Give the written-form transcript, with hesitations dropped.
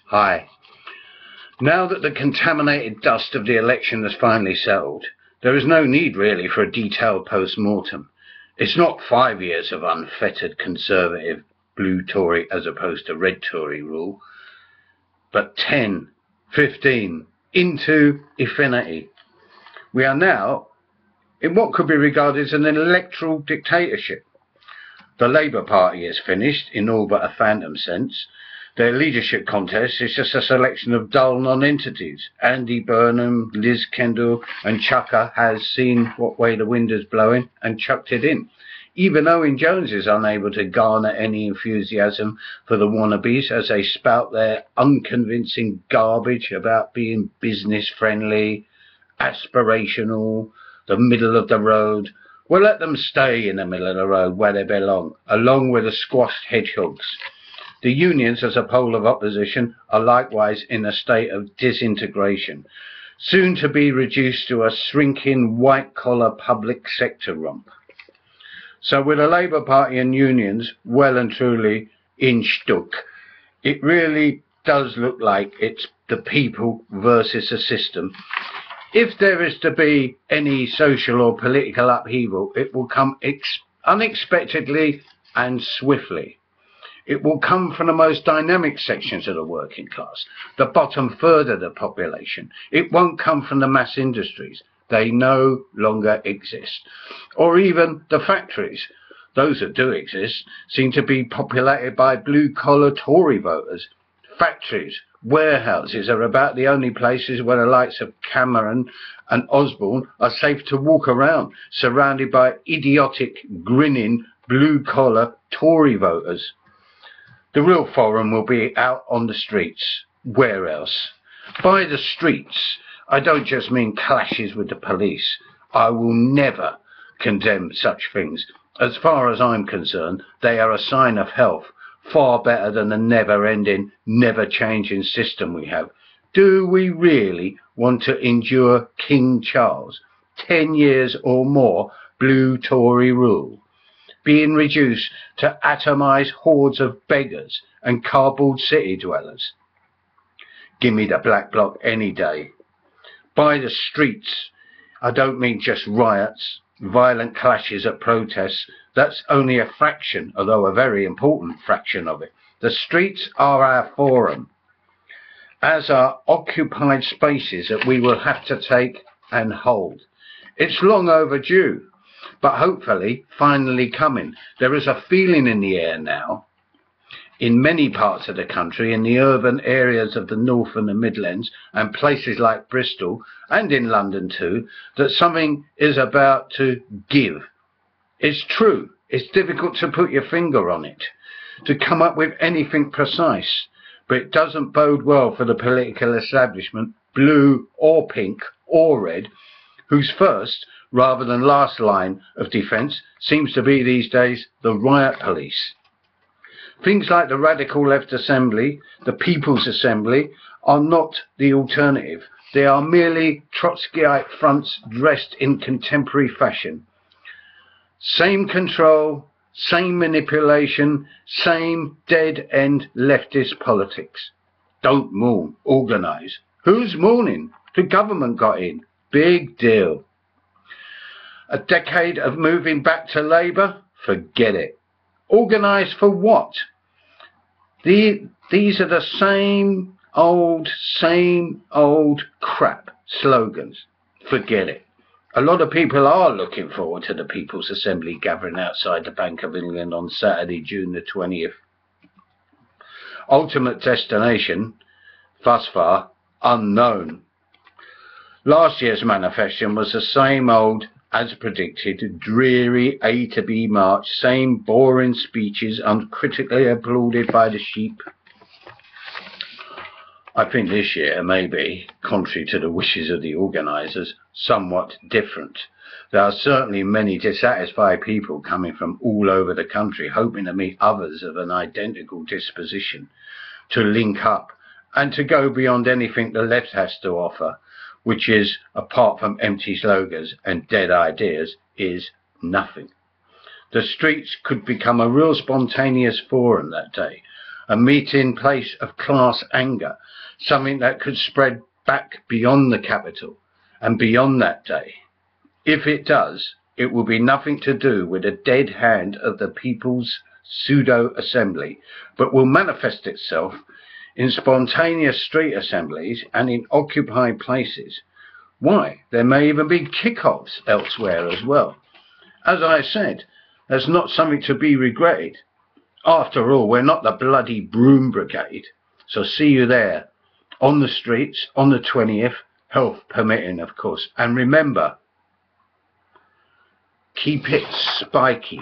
Hi. Now that the contaminated dust of the election has finally settled, there is no need really for a detailed post-mortem. It's not 5 years of unfettered conservative blue Tory as opposed to red Tory rule, but 10, 15, into infinity. We are now in what could be regarded as an electoral dictatorship. The Labour Party is finished in all but a phantom sense. Their leadership contest is just a selection of dull non-entities. Andy Burnham, Liz Kendall and Chucker has seen what way the wind is blowing and chucked it in. Even Owen Jones is unable to garner any enthusiasm for the wannabes as they spout their unconvincing garbage about being business friendly, aspirational, the middle of the road. Well, let them stay in the middle of the road where they belong, along with the squashed hedgehogs. The unions as a pole of opposition are likewise in a state of disintegration, soon to be reduced to a shrinking white-collar public sector rump. So with the Labour Party and unions well and truly in shtuck, it really does look like it's the people versus the system. If there is to be any social or political upheaval, it will come unexpectedly and swiftly. It will come from the most dynamic sections of the working class, the bottom third of the population. It won't come from the mass industries. They no longer exist. Or even the factories. Those that do exist seem to be populated by blue-collar Tory voters. Factories, warehouses are about the only places where the likes of Cameron and Osborne are safe to walk around, surrounded by idiotic, grinning, blue-collar Tory voters. The real forum will be out on the streets. Where else? By the streets, I don't just mean clashes with the police. I will never condemn such things. As far as I'm concerned, they are a sign of health, far better than the never-ending, never-changing system we have. Do we really want to endure King Charles, 10 years or more blue Tory rule, being reduced to atomised hordes of beggars and cardboard city dwellers? Give me the black bloc any day. By the streets, I don't mean just riots, violent clashes at protests. That's only a fraction, although a very important fraction of it. The streets are our forum, as are occupied spaces that we will have to take and hold. It's long overdue, but hopefully finally coming. There is a feeling in the air now, in many parts of the country, in the urban areas of the North and the Midlands, and places like Bristol, and in London too, that something is about to give. It's true. It's difficult to put your finger on it, to come up with anything precise, but it doesn't bode well for the political establishment, blue or pink or red, whose first rather than last line of defence seems to be these days the riot police. Things like the Radical Left Assembly, the People's Assembly, are not the alternative. They are merely Trotskyite fronts dressed in contemporary fashion. Same control, same manipulation, same dead-end leftist politics. Don't mourn, organise. Who's mourning? The government got in. Big deal. A decade of moving back to Labour? Forget it. Organise for what? These are the same old crap slogans. Forget it. A lot of people are looking forward to the People's Assembly gathering outside the Bank of England on Saturday, June the 20th. Ultimate destination, thus far, unknown. Last year's manifesto was the same old, as predicted, dreary A to B march, same boring speeches uncritically applauded by the sheep. I think this year may be, contrary to the wishes of the organisers, somewhat different. There are certainly many dissatisfied people coming from all over the country, hoping to meet others of an identical disposition, to link up and to go beyond anything the left has to offer, which is, apart from empty slogans and dead ideas, is nothing. The streets could become a real spontaneous forum that day, a meeting place of class anger, something that could spread back beyond the capital and beyond that day. If it does, it will be nothing to do with the dead hand of the People's Pseudo-Assembly, but will manifest itself in spontaneous street assemblies and in occupied places. Why, there may even be kick-offs elsewhere as well. As I said, that's not something to be regretted. After all, we're not the bloody Broom Brigade. So see you there, on the streets, on the 20th, health permitting, of course. And remember, keep it spiky.